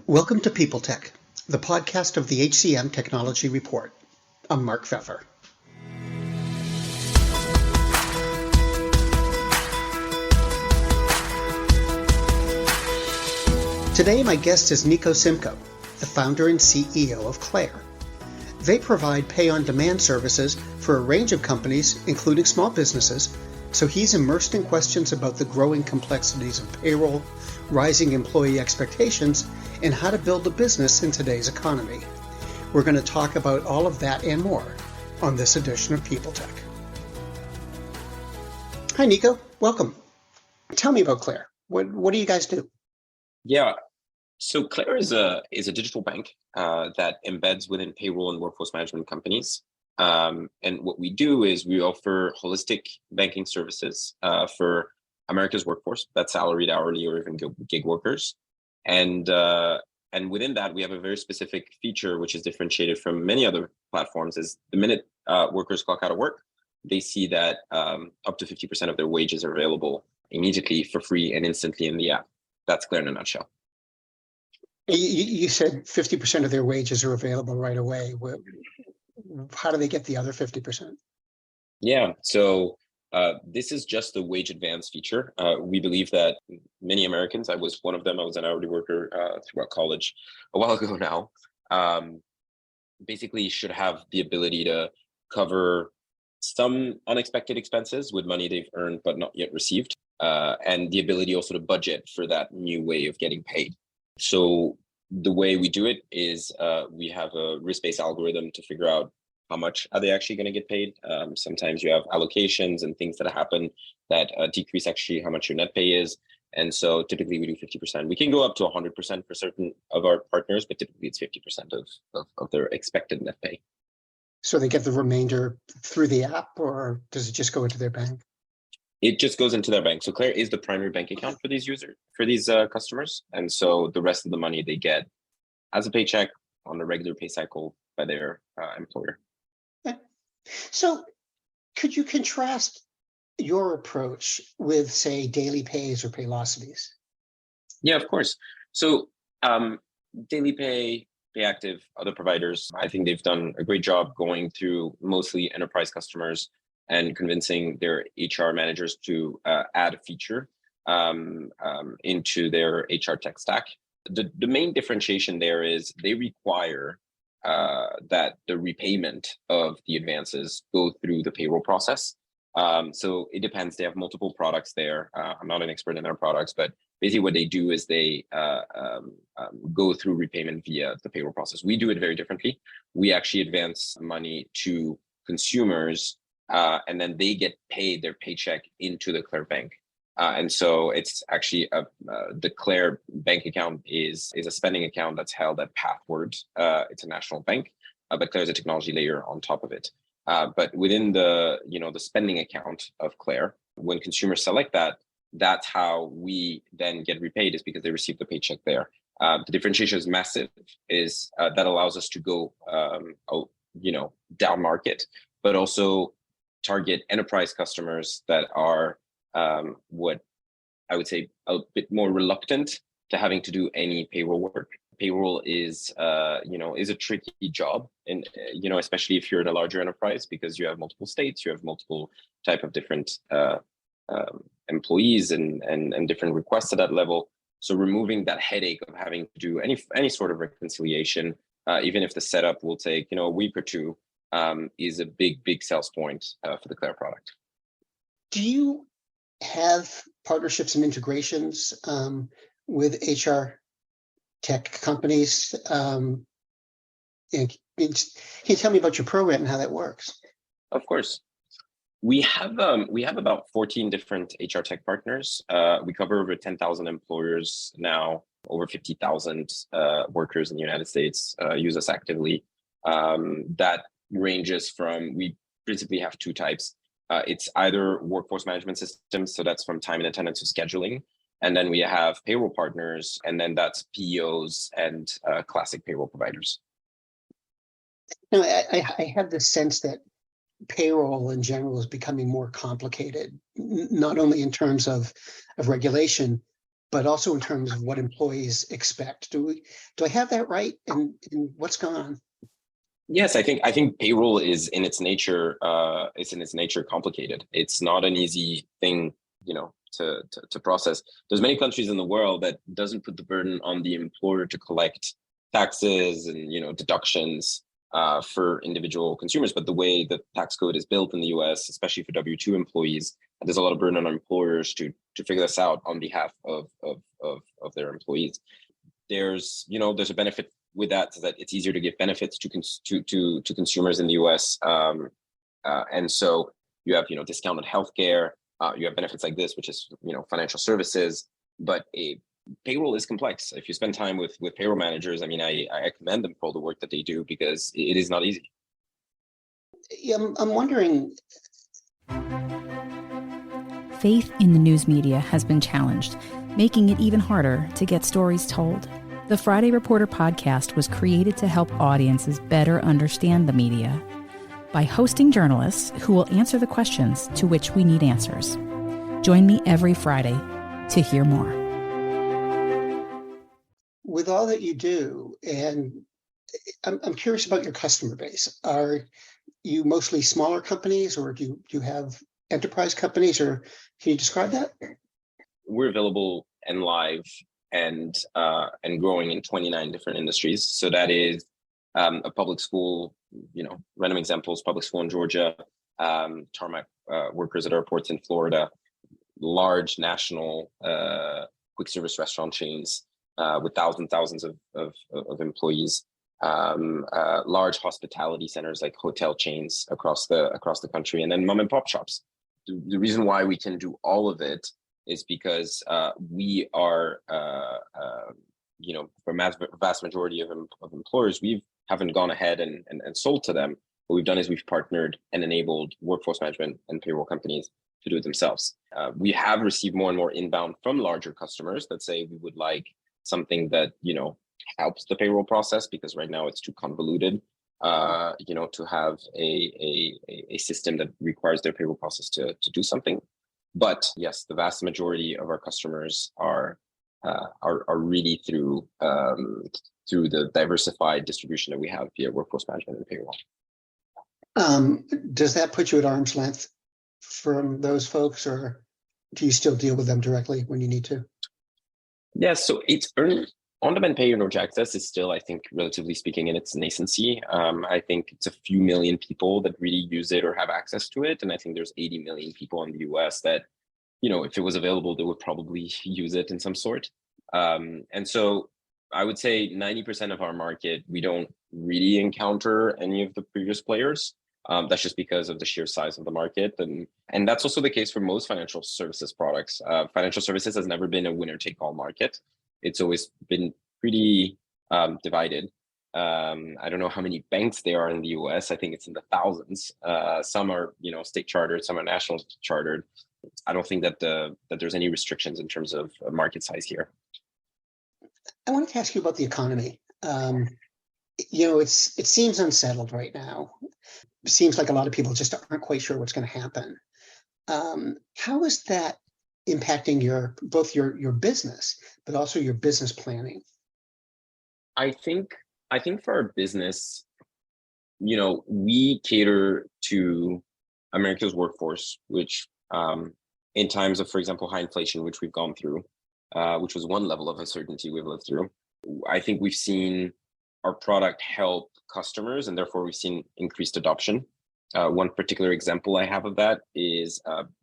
Welcome to People Tech, the podcast of the HCM Technology Report. I'm Mark Pfeffer. Today, my guest is Nico Simko, the founder and CEO of Clair. They provide pay-on-demand services for a range of companies, including small businesses, so he's immersed in questions about the growing complexities of payroll, rising employee expectations, and how to build a business in today's economy. We're going to talk about all of that and more on this edition of People Tech. Hi, Nico. Welcome. Tell me about Clair. What do you guys do? Yeah, so Clair is a digital bank that embeds within payroll and workforce management companies. And what we do is we offer holistic banking services for America's workforce, that's salaried, hourly, or even gig workers. And within that, we have a very specific feature which is differentiated from many other platforms. Is the minute workers clock out of work, they see that up to 50% of their wages are available immediately for free and instantly in the app. That's Clair in a nutshell. You said 50% of their wages are available right away. How do they get the other 50%? Yeah, so this is just the wage advance feature. We believe that many Americans, I was one of them, I was an hourly worker throughout college a while ago now, basically should have the ability to cover some unexpected expenses with money they've earned but not yet received, and the ability also to budget for that new way of getting paid. So the way we do it is we have a risk-based algorithm to figure out how much are they actually going to get paid. Sometimes you have allocations and things that happen that decrease actually how much your net pay is. And so typically we do 50%. We can go up to 100% for certain of our partners, but typically it's 50% of their expected net pay. So they get the remainder through the app, or does it just go into their bank? It just goes into their bank. So Clair is the primary bank account for these customers. And so the rest of the money they get as a paycheck on a regular pay cycle by their employer. Okay. So could you contrast your approach with, say, Daily Pays or Paylocities? Yeah, of course. So Daily Pay, PayActive, other providers, I think they've done a great job going through mostly enterprise customers and convincing their HR managers to add a feature into their HR tech stack. The main differentiation there is they require that the repayment of the advances go through the payroll process. So it depends. They have multiple products there. I'm not an expert in their products, but basically what they do is they go through repayment via the payroll process. We do it very differently. We actually advance money to consumers, and then they get paid their paycheck into the Clair bank. And so it's actually the Clair bank account is a spending account that's held at Pathward. It's a national bank, but Clair is a technology layer on top of it. But within the spending account of Clair, when consumers select that, that's how we then get repaid, is because they receive the paycheck there. The differentiation is massive, is that allows us to go down market, but also target enterprise customers that are what I would say a bit more reluctant to having to do any payroll work. Payroll is a tricky job, and especially if you're in a larger enterprise, because you have multiple states, you have multiple type of different employees and different requests at that level. So removing that headache of having to do any sort of reconciliation, even if the setup will take a week or two, is a big sales point for the Clair product. Do you have partnerships and integrations with HR tech companies? Can you tell me about your program and how that works? Of course. We have about 14 different HR tech partners. We cover over 10,000 employers now. Over 50,000 workers in the United States use us actively. That ranges from, we principally have two types. It's either workforce management systems, so that's from time and attendance to scheduling. And then we have payroll partners, and then that's PEOs and classic payroll providers. Now, I have this sense that payroll in general is becoming more complicated, not only in terms of regulation, but also in terms of what employees expect. Do I have that right? And what's going on? Yes, I think payroll is in its nature complicated. It's not an easy thing, to process. There's many countries in the world that doesn't put the burden on the employer to collect taxes and deductions for individual consumers. But the way the tax code is built in the U.S., especially for W-2 employees, there's a lot of burden on employers to figure this out on behalf of their employees. There's a benefit with that, so that it's easier to give benefits to consumers in the U.S. And so you have discounted healthcare. You have benefits like this, which is financial services. But a payroll is complex. If you spend time with payroll managers, I commend them for all the work that they do, because it is not easy. Yeah, I'm wondering. Faith in the news media has been challenged, making it even harder to get stories told. The Friday Reporter podcast was created to help audiences better understand the media by hosting journalists who will answer the questions to which we need answers. Join me every Friday to hear more. With all that you do, and I'm curious about your customer base. Are you mostly smaller companies, or do you have enterprise companies, or can you describe that? We're available and live and growing in 29 different industries. So that is a public school, random examples, public school in Georgia, tarmac workers at airports in Florida, large national quick service restaurant chains with thousands of employees, large hospitality centers like hotel chains across the country, and then mom and pop shops. The reason why we can do all of it is because we are, for vast majority of employers, we haven't gone ahead and sold to them. What we've done is we've partnered and enabled workforce management and payroll companies to do it themselves. We have received more and more inbound from larger customers that say we would like something that, helps the payroll process, because right now it's too convoluted, to have a system that requires their payroll process to do something. But yes, the vast majority of our customers are really through the diversified distribution that we have via workforce management and payroll. Does that put you at arm's length from those folks, or do you still deal with them directly when you need to? Yes, so it's on-demand pay or no access is still, I think, relatively speaking, in its nascency. I think it's a few million people that really use it or have access to it. And I think there's 80 million people in the US that, if it was available, they would probably use it in some sort. And so I would say 90% of our market, we don't really encounter any of the previous players. That's just because of the sheer size of the market. And that's also the case for most financial services products. Financial services has never been a winner-take-all market. It's always been pretty divided. I don't know how many banks there are in the US. I think it's in the thousands. Some are, state chartered, some are national chartered. I don't think that there's any restrictions in terms of market size here. I wanted to ask you about the economy. It seems unsettled right now. It seems like a lot of people just aren't quite sure what's going to happen. How is that impacting both your business, but also your business planning? I think for our business, we cater to America's workforce, which in times of, for example, high inflation, which we've gone through, which was one level of uncertainty we've lived through. I think we've seen our product help customers, and therefore we've seen increased adoption. One particular example I have of that is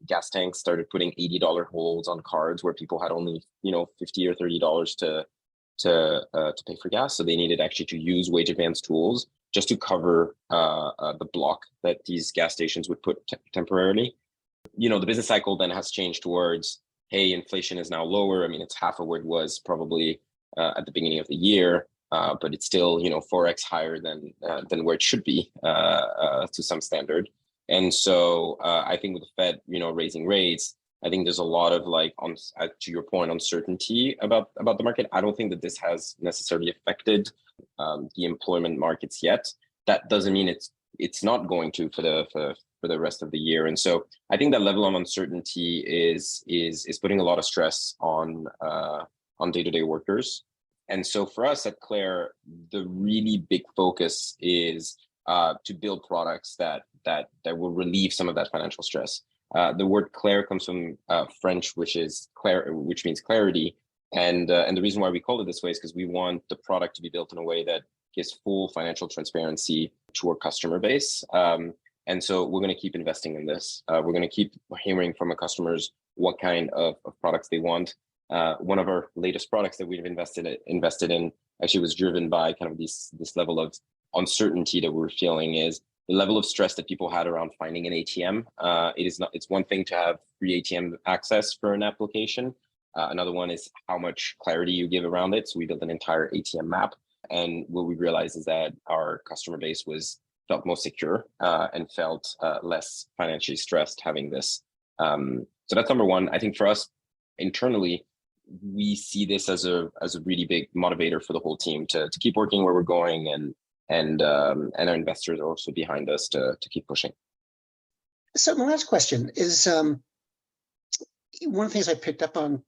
gas tanks started putting $80 holds on cards where people had only, $50 or $30 to pay for gas. So they needed actually to use wage advance tools just to cover the block that these gas stations would put temporarily. The business cycle then has changed towards, hey, inflation is now lower. It's half of where it was probably at the beginning of the year. But it's still, 4x higher than where it should be to some standard. And so I think with the Fed, raising rates, I think there's a lot of to your point, uncertainty about the market. I don't think that this has necessarily affected the employment markets yet. That doesn't mean it's not going to for the rest of the year. And so I think that level of uncertainty is putting a lot of stress on day-to-day workers. And so for us at Clair, the really big focus is to build products that will relieve some of that financial stress. The word Clair comes from French, which means clarity. And the reason why we call it this way is because we want the product to be built in a way that gives full financial transparency to our customer base. And so we're going to keep investing in this. We're going to keep hearing from our customers what kind of products they want. One of our latest products that we've invested in actually was driven by kind of this level of uncertainty that we're feeling, is the level of stress that people had around finding an ATM. It's one thing to have free ATM access for an application. Another one is how much clarity you give around it. So we built an entire ATM map. And what we realized is that our customer base felt most secure and felt less financially stressed having this. So that's number one. I think for us internally, we see this as a really big motivator for the whole team to keep working where we're going, and our investors are also behind us to keep pushing. So my last question is, one of the things I picked up on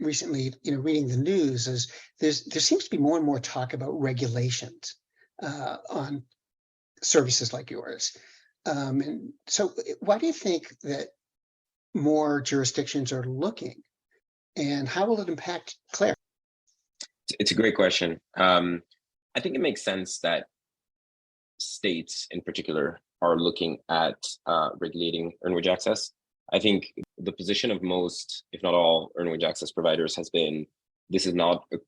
recently, reading the news, is there seems to be more and more talk about regulations on services like yours. And so why do you think that more jurisdictions are looking, and how will it impact Clair? It's a great question. I think it makes sense that states in particular are looking at regulating earned wage access. I think the position of most, if not all, earned wage access providers has been, this is not a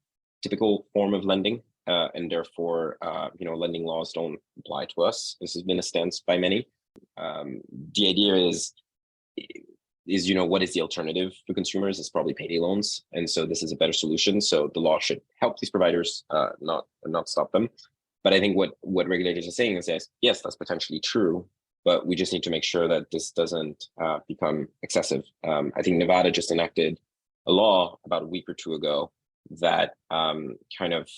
typical form of lending, and therefore, lending laws don't apply to us. This has been a stance by many. The idea is what is the alternative for consumers? It's probably payday loans, and so this is a better solution. So the law should help these providers, not stop them. But I think what regulators are saying is, yes, that's potentially true, but we just need to make sure that this doesn't become excessive. I think Nevada just enacted a law about a week or two ago that kind of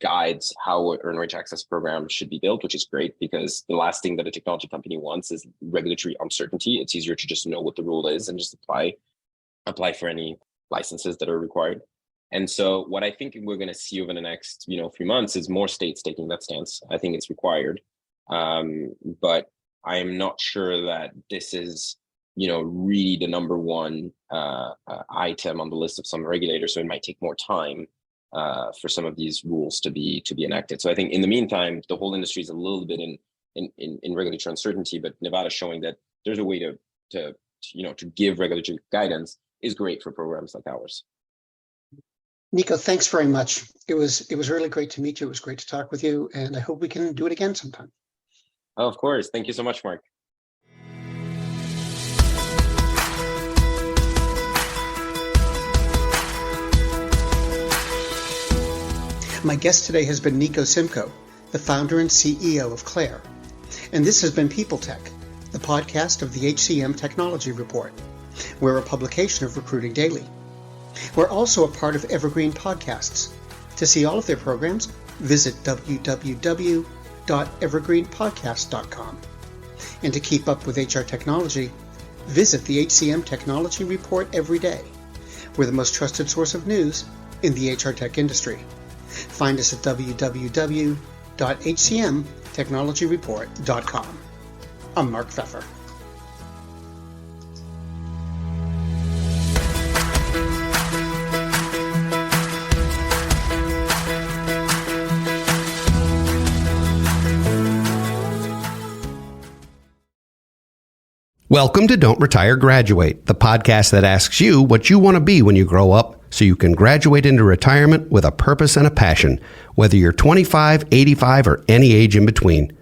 guides how an earned wage access program should be built, which is great, because the last thing that a technology company wants is regulatory uncertainty. It's easier to just know what the rule is and just apply for any licenses that are required. And so what I think we're going to see over the next, few months is more states taking that stance. I think it's required. But I am not sure that this is, really the number one item on the list of some regulators. So it might take more time for some of these rules to be enacted. So I think in the meantime, the whole industry is a little bit in regulatory uncertainty, but Nevada showing that there's a way to give regulatory guidance is great for programs like ours. Nico, thanks very much. It was really great to meet you. It was great to talk with you, and I hope we can do it again sometime. Oh, of course. Thank you so much, Mark. My guest today has been Nico Simko, the founder and CEO of Clair. And this has been People Tech, the podcast of the HCM Technology Report. We're a publication of Recruiting Daily. We're also a part of Evergreen Podcasts. To see all of their programs, visit www.evergreenpodcast.com. And to keep up with HR technology, visit the HCM Technology Report every day. We're the most trusted source of news in the HR tech industry. Find us at www.hcmtechnologyreport.com. I'm Mark Pfeffer. Welcome to Don't Retire, Graduate, the podcast that asks you what you want to be when you grow up so you can graduate into retirement with a purpose and a passion, whether you're 25, 85, or any age in between.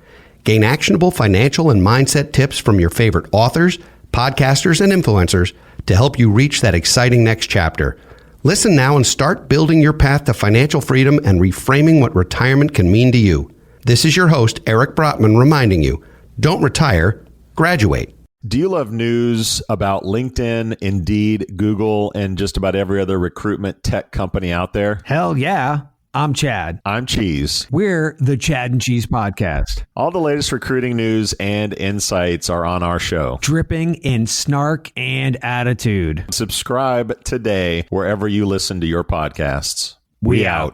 Gain actionable financial and mindset tips from your favorite authors, podcasters, and influencers to help you reach that exciting next chapter. Listen now and start building your path to financial freedom and reframing what retirement can mean to you. This is your host, Eric Brotman, reminding you, don't retire, graduate. Do you love news about LinkedIn, Indeed, Google, and just about every other recruitment tech company out there? Hell yeah. I'm Chad. I'm Cheese. We're the Chad and Cheese Podcast. All the latest recruiting news and insights are on our show. Dripping in snark and attitude. Subscribe today wherever you listen to your podcasts. We out.